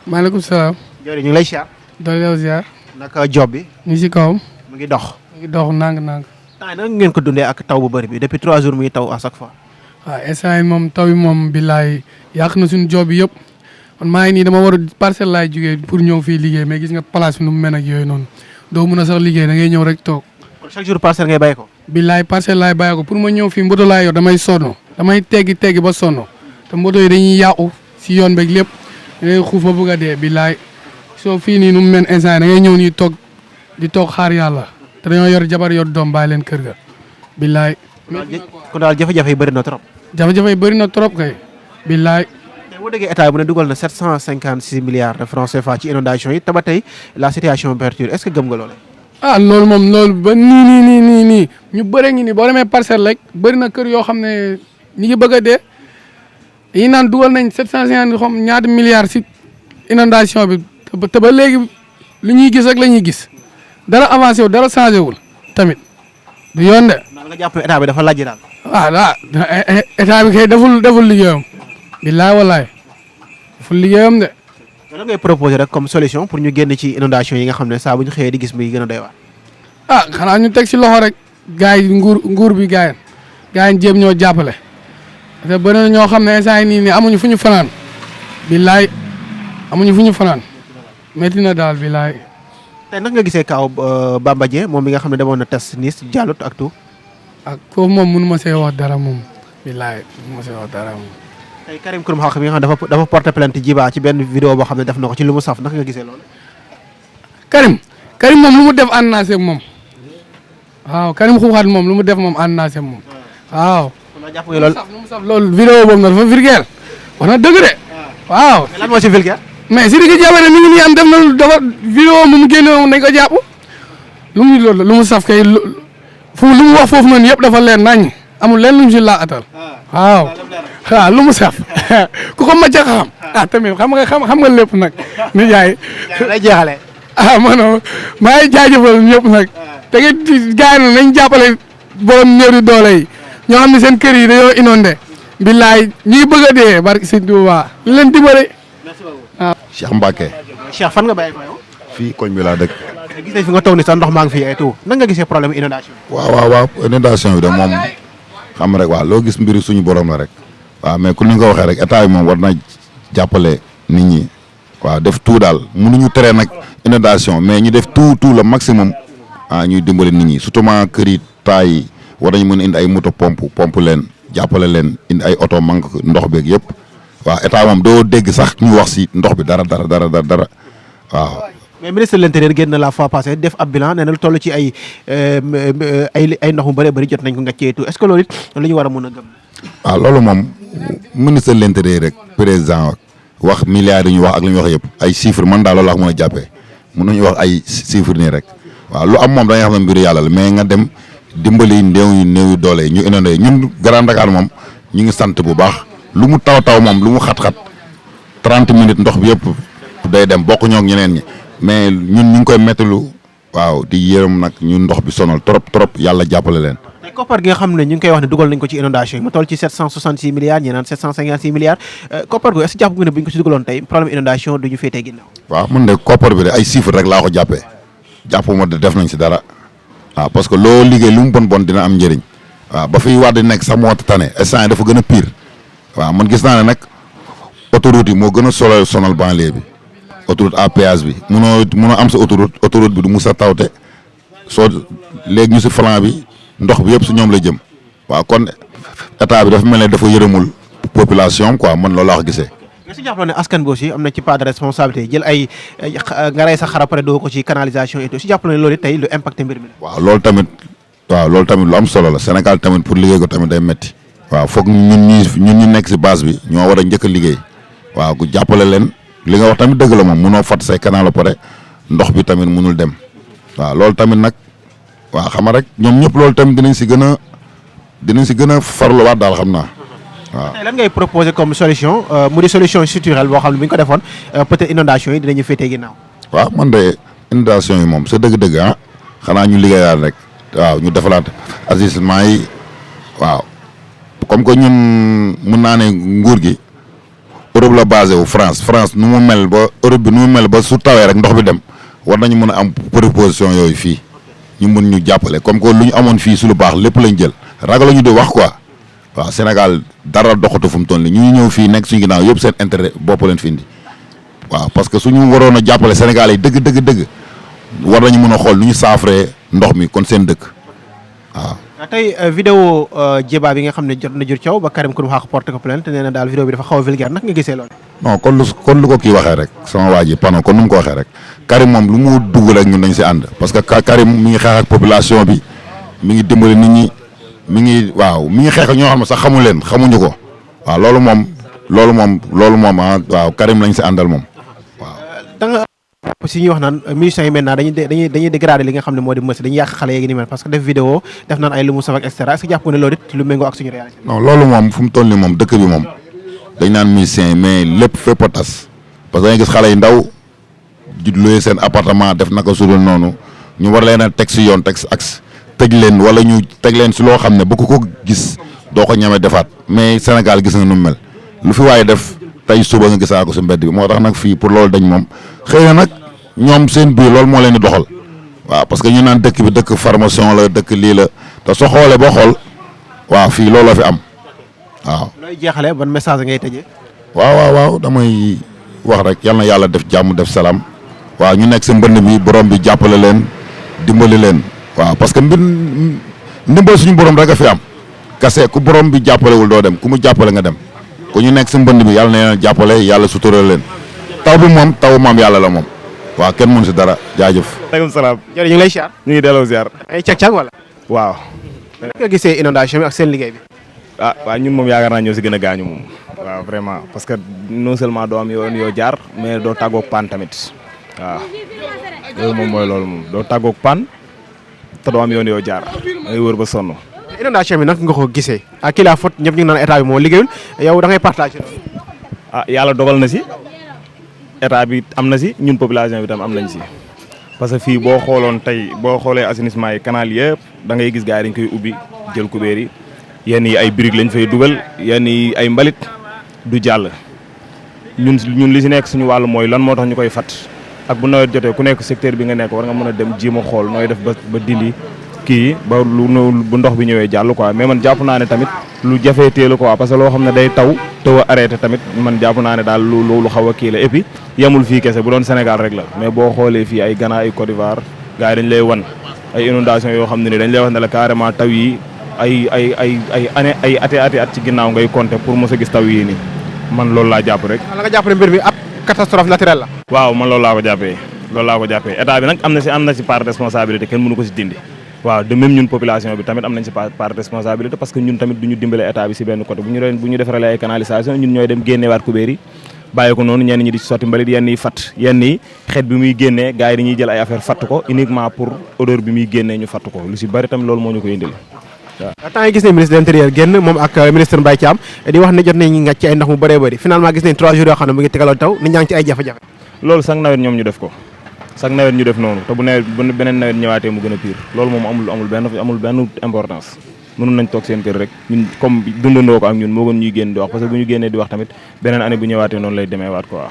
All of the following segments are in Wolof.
maaleykum salaam. jërëjëf ñu ngi lay ziar. doole ziar. naka job bi. ñu si kawam. mu ngi dox. mu ngi dox nang. temps nag ngeen ko dundee ak taw bu bëri bi depuis 3 jours muy taw à chaque fois. waaw instant yii moom taw yi moom billaay yàq na suñu job bi yëpp man maa ngi nii dama war a parcelle laay jugee pour ñëw fii liggéey mais gis nga place bi nu mu mel ak yooyu noonu doo mun a sax liggéey da ngay ñëw rek toog. kon chaque jour parcelle ngay bàyyi ko. billaay parcelle laay bàyyi ko pour ma ñëw fii mboto laay yor damay sonn damay teggi ba sonn te mboto yi dañuy yàqu si yoon beeg lépp da ngay xuuf ba bëgg a dee billaay soo fii nii nu mu mel instant da ngay ñëw nii toog di toog xaar yàlla te dañoo yor jabar yor doom bàyyi leen kër ga billaay. kon daal jafe-jafe yi bëri na trop. jafe-jafe yi bëri na trop kay billaay. tey boo déggee état bu ne dugal na 756 milliards de francs CFA ci inondation yi te ba tey la situation perdure est-ce que gëm nga loole. loolu moom loolu ba nii ñu bëre ngi nii boo demee parcelle rek bëri na kër yoo xam ne ñi ngi bëgg a dee yi naan dugal nañ 750 xam ñaata milliards si inondation bi te ba léegi li ñuy gis rek la ñuy gis dara avancé wu dara changé wul tamit du yoon de. nga jàpp ne état bi dafa laaj daal. état bi kay deful liggéeyam. billaay wallaay deful liggéeyam de. lan ngay proposé rek comme solution pour ñu génn ci inondation yi nga xam ne saa bu ñu xëyee di gis muy gën a doy waar. xanaa ñu teg si loxo rek gars yi nguur bi gars yi jéem ñoo jàppale. parce que bëri na ñoo xam ne instant yii nii amuñu fu ñu fanaan. billaay amuñu fu ñu fanaan. métti na daal billaay. tey nag nga gisee kaaw Bamba Dieng moom mi nga xam ne demoon na test Nice jàllut ak tout. foofu moom mënu ma see wax dara moom. billaay mënu ma see wax dara moom. tey Karim Xrum Xax mi nga xam ne dafa porté plainte Djiba ci benn vidéo boo xam ne def na ko ci lu mu saf naka nga gisee loolu. Karim moom lu mu def ànd naa seeg moom. waaw Karim Xrum Xax moom lu mu def moom ànd naa seeg moom. waaw. kon nag jàpp nga loolu lu mu saf loolu vidéo boobu nag dafa vulgaire. wax na dëgg de. waaw. mais lan moo ci vulgaire. mais Sidiki Diabaté mi ngi nii am def na dafa vidéo mu génne woon nañ ko jàpp. lu mu saf kay lu mu wax foofu noonu yëpp dafa leer naññ amul leen lu mu si laatal. waaw lu mu saf ku ko macca xam tamit xam nga lépp nag ni jaay lay jeexale man maa ngi jaajëfal ñëpp nag te gars yi nañ jàppale borom néew di doole yi ñoo xam ne seen kër yi dañoo inondé billaay ñuy bëgg a dee barki Sëñ Tuubaa li leen dimbale waaw. Cheikh Mbacke. Cheikh fan nga bàyyi ko yow. fii koñ bi laa dëkk. gis nañ fi nga toog ni sax ndox maa ngi fi ay tout nan nga gisee problème inondation. waaw inondation bi de moom xam rek waaw loo gis mbiri suñu borom la rek. waaw mais ku ni nga ko waxee rek état bi moom war na jàppale nit ñi waaw def tout daal mënuñu tere nag inondation mais ñu def tout le maximum ñuy dimbale nit ñi surtout kër yi taay yi war nañu mën a indi ay moto pompe leen jàppale leen indi ay oto manque ndox beeg yëpp waaw état moom doo dégg sax ñu wax si ndox bi dara waaw. mais ministre de l'intérieur génn na la fois passée def ab bilan nee na lu toll ci ay ndox mu bëri jot nañ ko nga ceetu est-ce que loolu it lu ñu war a mën a gëm. waaw loolu moom ministre de l'intérieur rek président wax milliards yi ñu wax ak li ñu wax yëpp ay chiffres man daal loolu la mën a jàppee mënuñu wax ay chiffres nii rek waaw lu am moom da ngay xam ne mbiru yàlla la mais nga dem dimbali néew yu doole yi ñu inondé ñun Grand Dakar moom ñu ngi sant bu baax lu mu taw moom lu mu xat-xat 30 minutes ndox bi yëpp day dem bokk ñoo ak ñeneen ñi mais ñun ñu ngi koy méttalu waaw di yërëm nag ñun ndox bi sonal trop yàlla jàppale leen. tey koppar gi nga xam ne ñu ngi koy wax ne dugal nañ ko ci inondation yi mu toll ci 766 milliards ñi naan 756 milliards koppar gu est-ce que jàpp nga ne bu ñu ko ci dugaloon tey problème inondation du ñu féetee ginnaaw. waaw man de koppar bi de ay chiffres rek laa ko jàppee jàppuma de def nañ si dara waaw parce que loo liggéey lu mu bon dina am njëriñ waaw ba fiy Wade nekk sax moo tane instant yi dafa gën a pire waaw man gis naa ne nag autoroute yi moo gën a sonal banlieue bi autoroute à péage bi munoo am sa autoroute bi du mus a tawte soo léegi ñu si flanc bi ndox bi yëpp su ñoom la jëm waaw kon état bi dafa mel ne dafa yërëmul population quoi man loolu laa ko gisee. mais su jàppaloon ne askan bi aussi am na ci part de responsabilité jël ay nga rey sa xar après doo ko ci canalisation et tout su jàppaloon ne loolu tey lu impacté mbir mi la. waaw loolu tamit lu am solo la Sénégal tamit pour liggéey ko tamit day metti waaw foog ñun ñu nekk si base bi ñoo war a njëkk a liggéey waaw ku jàppale leen li nga wax tamit dëgg la moom munoo fat say canal la pare ndox bi tamit munul dem waaw loolu tamit nag waaw xam nga rek ñoom ñëpp loolu tamit dinañ si gën a farluwaat daal xam naa waaw. tey lan ngay proposer comme solution mu di solution structurelle boo xam ne bu ñu ko defoon peut-être inondation yi dinañu féetee ginnaaw. waaw man de inondation yi moom sa dëgg-dëgg xanaa ñu liggéeyaat rek waaw ñu defalaat assainissement yi waaw comme que ñun mun naa ne nguur gi Europe la basé wu France nu mu mel ba Europe bi nu mu mel ba su tawee rek ndox bi dem war nañu mën a am proposition yooyu fii ñu mën ñu jàppale comme que lu ñu amoon fii su lu baax lépp lañ jël ragal ñu di wax quoi waaw Sénégal dara doxatu fu mu toll nii ñu ñëw fii nekk suñu ginnaaw yëpp seen intérêt bopp leen fi indi waaw parce que suñu waroon a jàppale Sénégal yi dëgg war nañu mën a xool nu ñu saafree ndox mi kon seen dëkk waaw. tey vidéo Jeeba bi nga xam ne jot na jur coow ba Karim Xrum Xax porté ko plainte nee na daal vidéo bi dafa xaw a vulgaire nag nga gisee loolu. non kon lu ko kii waxee rek sama waa ji pano kon nu mu ko waxee rek Karim moom lu mu dugg rek ñun dañ si ànd parce que Karim mi ngi xeex ak population bi mi ngi dimbali nit ñi mi ngi xeex ak ñoo xam ne sax xamuñu ko waaw loolu moom waaw Karim lañ si àndal moom waaw. si ñuy wax naan musiciens yi maintenant dañuy dégradé li nga xam ne moo di mës dañuy yàq xale yeegi ni mel parce que def vidéo def naan ay lu mu saf ak et cetera est-ce que jàpp nga ne loolu it lu méngoo ak suñu réalité. non loolu moom fu mu toll nii moom dëkk bi moom dañ naan musiciens yi mais lépp fépp a tas parce que dañuy gis xale yi ndaw di loué seen appartement def naka su dul noonu ñu war leen a teg si yoon teg si axe tëj leen wala ñu teg leen si loo xam ne bu ko gis doo ko ñame defaat mais Sénégal gis nga nu mu mel lu fi waaye def tey suba nga gisaa ko si mbedd bi moo tax nag fii pour loolu dañ moom xëy na nag ñoom seen biir loolu moo leen di doxal waaw parce que ñu naan dëkk bi dëkk formation la dëkk lii la te soo xoolee boo xool waaw fii loolu la fi am waaw. looy jeexalee ban message ngay tëjee. waaw damay wax rek yal na yàlla def jàmm def salaam waaw ñu nekk si mbënd bi borom bi jàppale leen dimbali leen waaw parce que ndimbal suñu borom rek a fi am kase ku borom bi jàppalewul doo dem ku mu jàppale nga dem ku ñu nekk si mbënd bi yàlla na leen jàppale yàlla sutural leen taw bi moom taw maam yàlla la moom. waaw kenn mënu si dara jaajëf. maaleykum salaam. jërëjëf ñu ngi lay ziar. ñu ngi delloo ziar. ay cag-cag wala. waaw. nga gisee inondation bi ak seen liggéey bi. waaw ñun moom yaakaar naa ñoo si gën a gaañu moom. waaw vraiment parce que non seulement doo am yoon yoo jaar mais doo tàggoog paan tamit waaw. loolu moom mooy loolu moom doo tàggoog paan te doo am yoon yoo jaar da ngay wër ba sonn. inondation bi nag nga ko gisee ak kii la faute ñëpp ñu ngi naan état bi moo liggéeyul yow da ngay partagé. yàlla dogal na si. état bi am na si ñun population bi tam am nañ si parce que fii boo xooloon tey boo xoolee assainissement yi canal yëpp da ngay gis gars yi dañ koy ubbi jël kubéer yi yenn yi ay briques lañ fay dugal yenn yi ay mbalit du jàll ñun li si nekk suñu wàll mooy lan moo tax ñu koy fat ak bu nawet jotee ku nekk secteur bi nga nekk war nga mën a dem jéem a xool nooy def ba dindi kii ba bu ndox bi ñëwee jàll quoi mais man jàpp naa ne tamit lu jafee téelu quoi parce que loo xam ne day taw a arrêté tamit man jàpp naa ne daal lu xaw a kii la et puis yemul fii kese bu doon Sénégal rek la mais boo xoolee fii ay Ghana ay Côte d'Ivoire gars yi dañ lay wan ay inondation yoo xam ne ni dañ lay wax ne la carrément taw yi ay at ci ginnaaw ngay compter pour mos a gis taw yi nii man loolu laa jàpp rek. la nga jàpp ne mbir mi ab catastrophe naturelle la. waaw man loolu laa ko jàppee état bi nag am na si part responsabilité kenn mënu ko si dindi. waaw de même ñun population bi tamit am nañ si part responsabilité parce que ñun tamit du ñu dimbale état bi si benn côté bu ñu defaralee ay canalisation ñun ñooy dem génneewaat kubéer yi bàyyi ko noonu ñenn ñi di sotti mbalit yenn yi fatt yenn yi xeet bi muy génnee gars yi dañuy jël ay affaire fatt ko uniquement pour odeur bi muy génnee ñu fatt ko lu si bari tamit loolu moo ñu koy indil waaw. temps yi gis nañ ministre de l'intérieur génn moom ak ministre Mbaye Thiam di wax ne jot nañ nga ci ay ndox mu bëree bëri finalement gis nañ 3 jours yoo xam ne mu ngi tegaloo taw nit ñaa ngi ci ay jafe-jafe. loolu sax nawet ñoom ñu def ko chaque nawet ñu def noonu te bu beneen nawet ñëwaatee mu gën a pire loolu moom amul benn importance mënoon nañ toog seen kër rek ñun comme dundandoo ko ak ñun moo gën ñuy génn di wax parce que bu ñu génnee di wax tamit beneen année bu ñëwaatee noonu lay demee waat quoi.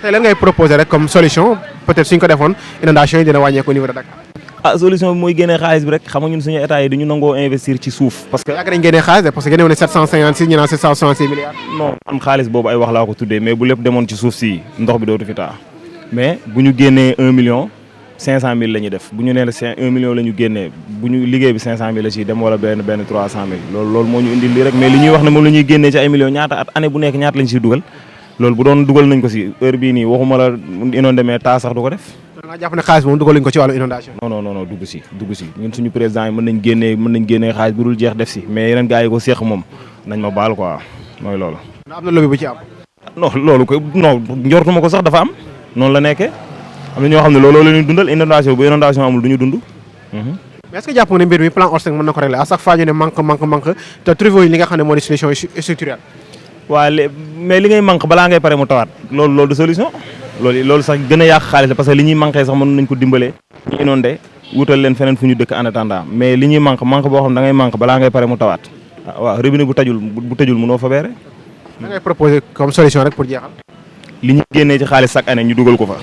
tey lan ngay proposer rek comme solution peut-être suñ ko defoon inondation yi dina wàññeeku au niveau de Dakar. solution bi mooy génnee xaalis bi rek xam nga ñun suñu état yi duñu nangoo investir ci suuf parce que. yàgg nañ génnee xaalis de parce que génne woon 756 ñu naan 766 milliards. non man xaalis boobu ay wax laa ko tuddee mais bu lépp demoon ci suuf si ndox bi dootu fi taa mais bu ñu génnee 1 million 500 000 la ñuy def bu ñu nee 1 million la ñu génnee bu ñu liggéey bi 500 000 la ciy dem wala benn 300 000 loolu moo ñu indil lii rek mais li ñuy wax ne moom la ñuy génnee ci ay millions ñaata at année bu nekk ñaata lañ ciy dugal loolu bu doon dugal nañ ko si heure bii nii waxuma la inondé mais taa sax du ko def. da nga jàpp ne xaalis moom dugal nañ ko ci wàllu inondation. non dugg si ñun suñu président yi mën nañ génnee xaalis bu dul jeex def si mais yeneen gars yi ko seeq moom nañ ma baal quoi mooy loolu. am na lobby bu ci am. non loolu ko non njortuma ko sax dafa am noonu la nekkee am na ñoo xam ne looloo la ñuy dundal inondation bu inondation amul du ñu dund. mais est-ce que jàpp nga ne mbir mi plan Orsec mën na ko régler à chaque fois ñu ne manque te trouvé yi li nga xam ne moo di solution structurelle. waaw mais li ngay manque balaa ngay pare mu tawaat loolu du solution loolu sax gën a yàq xaalis la parce que li ñuy manqué sax mën nañ ko dimbalee ñu inondé wutal leen feneen fu ñu dëkk en attendant mais li ñuy manque boo xam da ngay manque balaa ngay pare mu tawaat waaw robinet bu tëjul mënoo fa beere da ngay proposer comme solution rek pour jeexal. li ñu génnee ci xaalis chaque année ñu dugal ko fa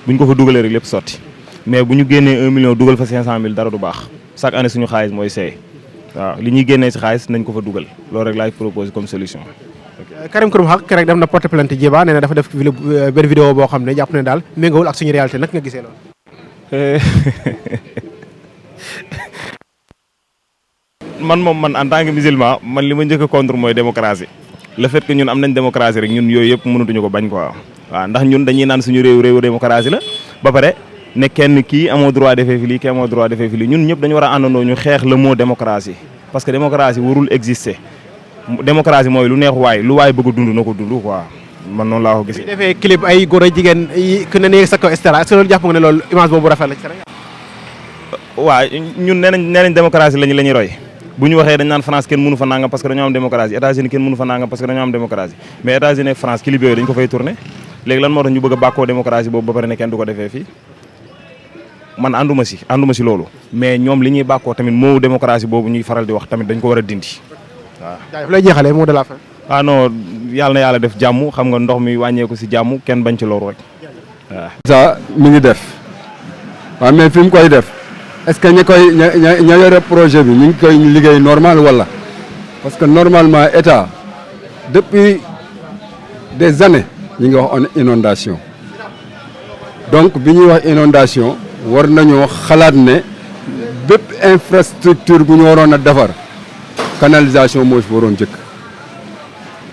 bu ñu ko fa dugalee rek lépp sotti mais bu ñu génnee 1 million dugal fa 500 000 dara du baax chaque année suñu xaalis mooy seey waaw li ñuy génnee ci xaalis nañ ko fa dugal loolu rek laay proposer comme solution. Karim Xrum Xax keroog dem na porte plainte Djiba nee na dafa def benn vidéo boo xam ne jàpp ne daal méngawul ak suñu réalité nag nga gisee loolu. man en tant que musulman man li ma njëkk a contre mooy démocratie le fait que ñun am nañ démocratie rek ñun yooyu yëpp mënatuñu ko bañ quoi waaw ndax ñun dañuy naan suñu réewu démocratie la ba pare ne kenn kii amoo droit defee fi lii kii amoo droit defee fi lii ñun ñëpp dañu war a àndandoo ñu xeex le mot démocratie parce que démocratie warul exister démocratie mooy lu neex waay lu waay bëgg a dund na ko dund quoi man noonu laa ko gisee. bu defee clip ay góor ak jigéen yi ku ne sa kaw extra est-ce que loolu jàpp nga ne loolu image boobu rafet la ci Sénégal. waaw ñun nee nañ démocratie la ñuy roy bu ñu waxee dañ naan France kenn mënu fa nangam parce que dañoo am démocratie États-Unis kenn mënu fa nangam parce que dañoo am démocratie mais États-Unis ak France clip yooyu dañ ko fay tourné léegi lan moo tax ñu bëgg a bàkkoo démocratie boobu ba pare ne kenn du ko defee fii man ànduma si loolu mais ñoom li ñuy bàkkoo tamit moo démocratie boobu ñuy faral di wax tamit dañ ko war a dindi waaw. jaajëf lay jeexalee mot de la fin. ah non yàlla na yàlla def jàmm xam nga ndox mi wàññeeku si jàmm kenn bañ ci loolu rek waaw. ça mi ngi def waaw mais fi mu koy def est-ce que ña yore projet bi ñu ngi koy liggéey normal wala parce que normalement état depuis des années ñi ngi wax inondation donc bi ñuy wax inondation war nañoo xalaat ne bépp infrastructure bu ñu waroon a defar canalisation moo fi waroon jëkk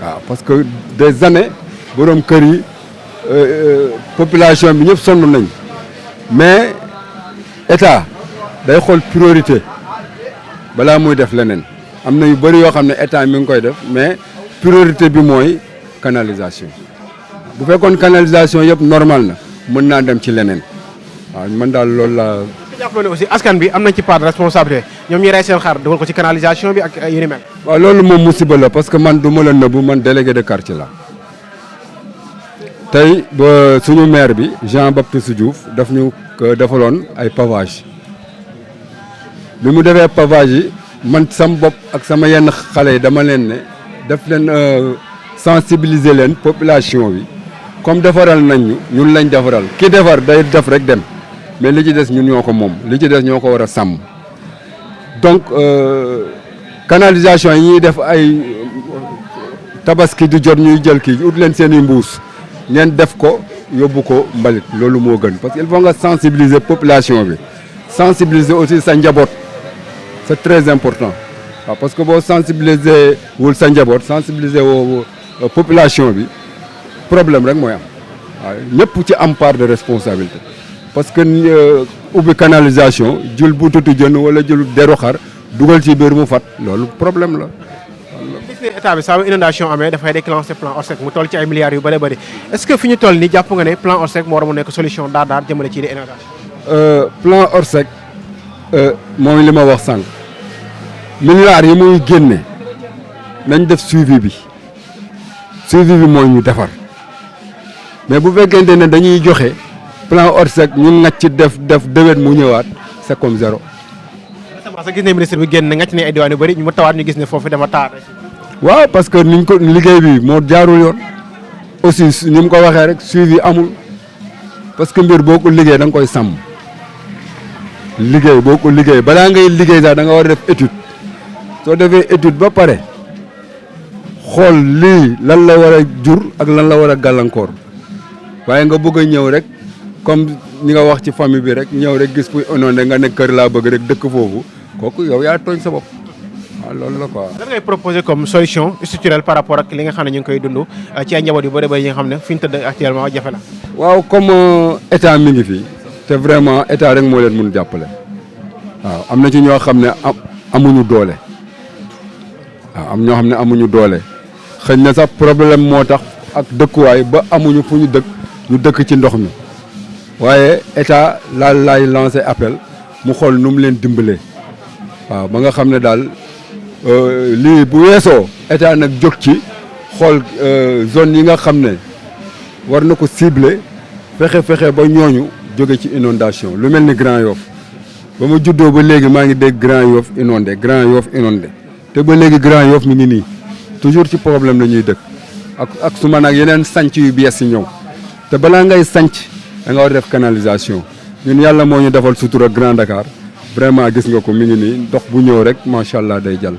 waaw parce que des années borom kër yi population bi ñëpp sonn nañ mais état day xool priorité balaa muy def leneen am na yu bëri yoo xam ne état mi ngi koy def mais priorité bi mooy canalisation bu fekkoon canalisation yëpp normal na mën naa dem ci leneen waaw man daal loolu la. jàpp ne aussi askan bi am nañ ci part de responsabilité ñoom ñuy rey seen xar dugal ko ci canalisation bi ak yu ni mel. waaw loolu moom musiba la parce que man du ma la nëbbu man délégué de quartier la tey ba suñu maire bi Jean Baptiste Diouf daf ñu defaloon ay pavage bi mu defee pavage yi man sama bopp ak sama yenn xale yi dama leen ne def leen sensibiliser leen population bi comme defaral nañ ñu ñun lañ defaral ki defar day def rek dem mais li ci des ñun ñoo ko moom li ci des ñoo ko war a sàmm donc canalisation yi ñuy def ay tabaski di jot ñuy jël kii ut leen seen i mbuus ngeen def ko yóbbu ko mbalit loolu moo gën parce que il faut nga sensibiliser population bi sensibiliser aussi sa njaboot c'est très important waaw parce que boo sensibiliser wul sa njaboot sensibiliser woo population bi problème rek mooy am waaw ñëpp ci am part de responsabilité parce que ubbi canalisation jël bututu jën wala jël deru xar dugal ci biir mu fat loolu problème la. gis ne état bi saa bu inondation amee dafay déclencher plan Orsec mu toll ci ay milliards yu bëri bëri est-ce que fi ñu toll nii jàpp nga ne plan Orsec moo war a nekk solution daar jëmale ci inondation. plan Orsec mooy li ma wax sànq milliards yi muy génne nañ def suivi bi mooy ñu defar mais bu fekkente ne dañuy joxe plan Orsec ñu ngacc ci def déwén mu ñëwaat c'est comme zéro. parce que gis ne ministre bi génn ngacc ne ay diwaan yu bëri ñu ma tawaat ñu gis ne foofu dama taar. waaw parce que niñ ko liggéey bi moo jaarul yoon aussi ni mu ko waxee rek suivi amul parce que mbir boo ko liggéey da nga koy sàmm liggéey boo ko liggéey balaa ngay liggéey sax da nga war a def étude soo defee étude ba pare xool lii lan la war a jur ak lan la war a gàllankoor waaye nga bëgg a ñëw rek comme ñi nga wax ci famille bi rek ñëw rek gis fuy inondé nga ne kër laa bëgg rek dëkk foofu kooku yow yaa tooñ sa bopp waaw loolu la quoi. lan ngay proposer comme solution structurelle par rapport ak li nga xam ne ñu ngi koy dund ci ay njaboot yu bëri bëri yi nga xam ne fi ñu tëdd actuellement jafe la. waaw comme état mi ngi fi te vraiment état rek moo leen mun jàppale waaw am na ci ñoo xam ne amuñu doole waaw am ñoo xam ne amuñu doole xëy na sax problème moo tax ak dëkkuwaay ba amuñu fu ñu dëkk ci ndox mi waaye état laay lancé appel mu xool nu mu leen dimbalee waaw ba nga xam ne daal lii bu weesoo état nag jóg ci xool zone yi nga xam ne war na ko cibler fexe ba ñooñu jóge ci inondation lu mel ni Grand Yoff ba ma juddoo ba léegi maa ngi dégg Grand Yoff inondé te ba léegi Grand Yoff mi ngi nii toujours ci problème la ñuy dëkk ak su ma nag yeneen sanc yu bees yi ñëw te balaa ngay sanc da nga war def canalisation ñun yàlla moo ñu defal sutura Grand Dakar vraiment gis nga ko mi ngi nii ndox bu ñëw rek macha allah day jàll.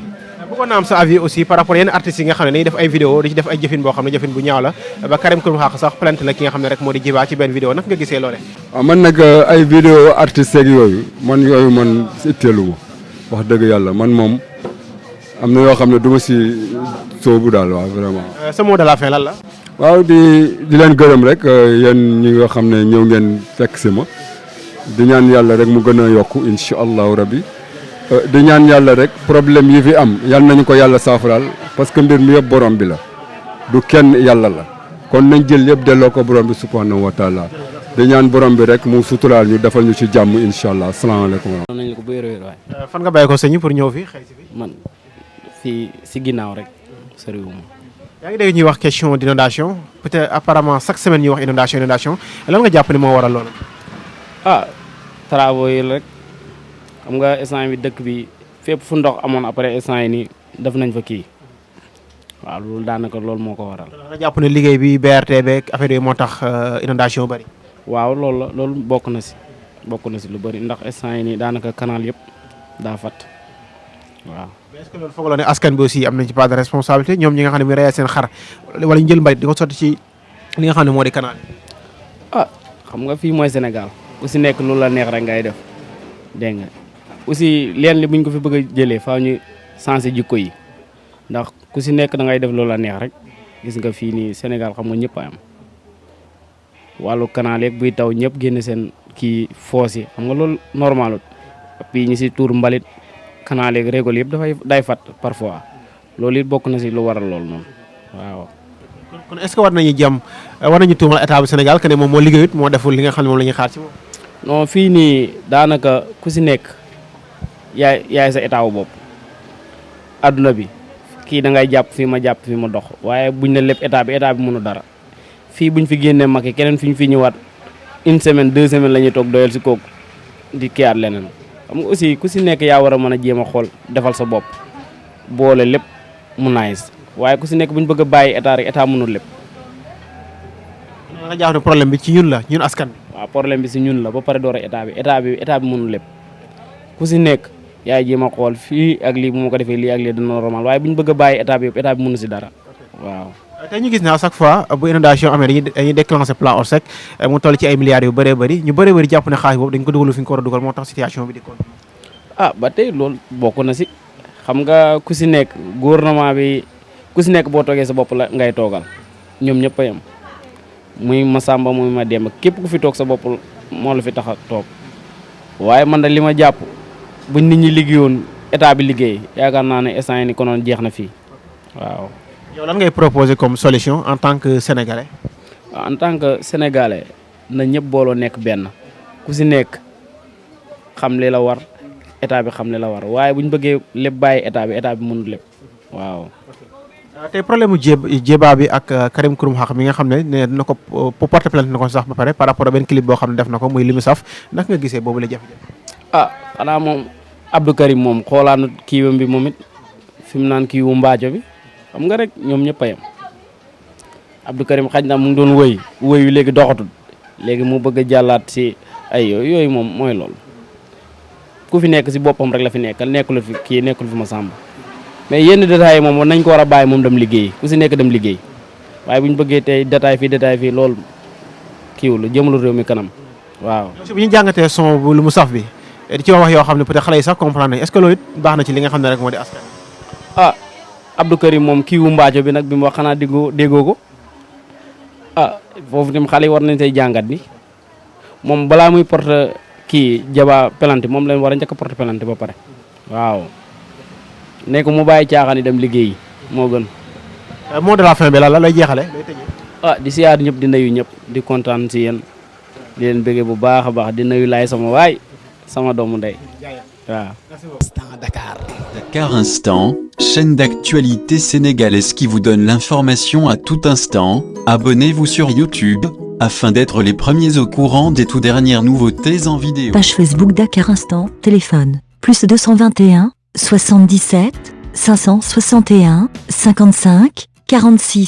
bëggoon naa am sa avis aussi par rapport yenn artistes yi nga xam ne dañuy def ay vidéo di ci def ay jëfin boo xam ne jëfin bu ñaaw la ba Karim Xrum Xax sax plainte la ki nga xam ne rek moo di Djiba ci benn vidéo naka nga gisee loole waaw man nag ay vidéo artistes yeeg yooyu man itteelu ma wax dëgg yàlla man moom am na yoo xam ne du ma si sóobu daal waaw vraiment. sa mot de la fin lan la. waaw di leen gërëm rek yéen ñi nga xam ne ñëw ngeen fekk si ma di ñaan yàlla rek mu gën a yokku incha allahu rabbi di ñaan yàlla rek problème yi fi am yal nañu ko yàlla saafaraal parce que mbir mi yëpp borom bi la du kenn yàlla la kon nañ jël yëpp delloo ko borom bi subhanahu wa taala di ñaan borom bi rek mu suturaal ñu defal ñu ci jàmm incha allah asalaamaaleykum. nañ la ko bëri waay. fan nga bàyyi ko sëñ pour ñëw fii xëy si fi. man fii si ginnaaw rek soriwuma. yaa ngi dégg ñuy wax question d'inondation peut-être apparemment chaque semaine ñuy wax inondation lan nga jàpp ne moo waral loolu. travaux yi rek xam nga instant bi dëkk bi fépp fu ndox amoon après instant yi nii def nañ fa kii waaw loolu daanaka loolu moo ko waral. nga jàpp ne liggéey bi BRT beeg affaire yooyu moo tax inondation bari. waaw loolu bokk na si lu bari ndax instant yi nii daanaka canal yëpp daa fat waaw. mais est-ce que loolu foog la ne askan bi aussi am nañ ci part de responsabilité ñoom ñi nga xam ne muy reyal seen xar wala ñu jël mbalit di ko sotti ci li nga xam ne moo di canal xam nga fii mooy Sénégal ku si nekk loolu la neex rek ngay def dégg nga aussi leen li buñ ko fi bëgg a jëlee faaw ñu sensé jikko yi ndax ku si nekk da ngay def loolu la neex rek gis nga fii nii Sénégal xam nga ñëpp a am wàllu canal yeeg buy taw ñëpp génn seen kii foos yi xam nga loolu normalut puis ñi si tuur mbalit canal yeeg régol yëpp day fat parfois loolu it bokk na si lu waral loolu noonu waaw. kon est-ce que war nañu tuumal état bu Sénégal que ne moom moo liggéeyut moo deful li nga xam ne moom la ñuy xaar ci moom. non fii nii daanaka ku si nekk yaay sa état wu bopp adduna bi kii da ngay jàpp fii ma jàpp fii ma dox waaye buñ ne lépp état bi mënu dara fii buñ fi génnee Macky keneen fi ñu fi ñëwaat 1 semaine 2 semaines la ñuy toog doyal si kooku di kiyaat leneen xam nga aussi ku si nekk yaa war a mën a jéem a xool defal sa bopp boole lépp mu nice waaye ku si nekk bu ñu bëgg a bàyyi état rek état mënul lépp. nga jàpp ne problème bi ci ñun la ñun askan bi. waaw problème bi si ñun la ba pare door a état bi mënul lépp ku si nekk yaay jéem a xool fii ak lii bu ma ko defee lii ak lii dina normal waaye bu ñu bëgg a bàyyi état bi yëpp état bi mënu si dara waaw. tey ñu gis ne à chaque fois bu inondation amee dañuy déclencher plan Orsec mu toll ci ay milliards yu bëree bëri ñu bëree bëri jàpp ne xaalis boobu dañ ko dugalu fi ñu ko war a dugal moo tax situation bi di kon. ba tey loolu bokk na si xam nga ku si nekk gouvernement bi ku si nekk boo toogee sa bopp la ngay toogal ñoom ñëpp a yem muy Masamba muy ma Demba képp ku fi toog sa bopp moo la fi tax a toog waaye man da li ma jàpp buñ nit ñi liggéeyoon état bi liggéey yaakaar naa ne instant yi ni konoon jeex na fii waaw. yow lan ngay proposer comme solution en tant que sénégalais. en tant que sénégalais na ñëpp booloo nekk benn ku si nekk xam li la war état bi xam li la war waaye bu ñu bëggee lépp bàyyi état bi mënul lépp waaw. tey problème mu Djiba bi ak Karim Xrum Xax mi nga xam ne nee na ko porte plainte na ko sax ba pare par rapport à benn clip boo xam ne def na ko muy li mu saf naka nga gisee boobu la jafe-jafe. xanaa moom Abdou Karim moom xoolaanu kiiwam bi moom it fi mu naan kii wu mbaajo bi. xam nga rek ñoom ñëpp a yem Abdou Karim xaj na mu ngi doon wëy wi léegi doxatul léegi mu bëgg a jàllaat si ay yooyu moom mooy loolu ku fi nekk si boppam rek la fi nekkal nekkul fi kii nekkul fi ma sàmb mais yenn détails yi moom nañ ko war a bàyyi moom dem liggéey ku si nekk dem liggéey waaye bu ñu bëggee tey détail fii loolu kiiwul jëmalul réew mi kanam waaw. bu ñu jàngatee son bu lu mu saf bi di ci wax yoo xam ne peut-être xale yi sax comprendre nañ est-ce que loolu it baax na ci li nga xam ne rek moo di askan. Abdou Karim moom kii wu mbaajo bi nag bi mu wax xanaa déggoo ko foofu tam xale yi war nañ say jàngat ni moom balaa muy porte kii Djiba plainte moom lañ war a njëkk a porte plainte ba pare waaw ne ko mu bàyyi caaxaan yi dem liggéeyi moo gën. mot de la fin bi la lay jeexale di siyaar ñëpp di nuyu ñëpp di kontaan si yéen di leen bëggee bu baax a baax di nuyu laay sama doomu ndey waaw. Dakar Instant, chaîne d'actualité sénégalaise qui vous donne l'information à tout instant. Abonnez-vous sur YouTube afin d'être les premiers au courant des tout dernières nouveautés en vidéo. Page Facebook Dakar Instant, téléphone +221 77 561 55 46.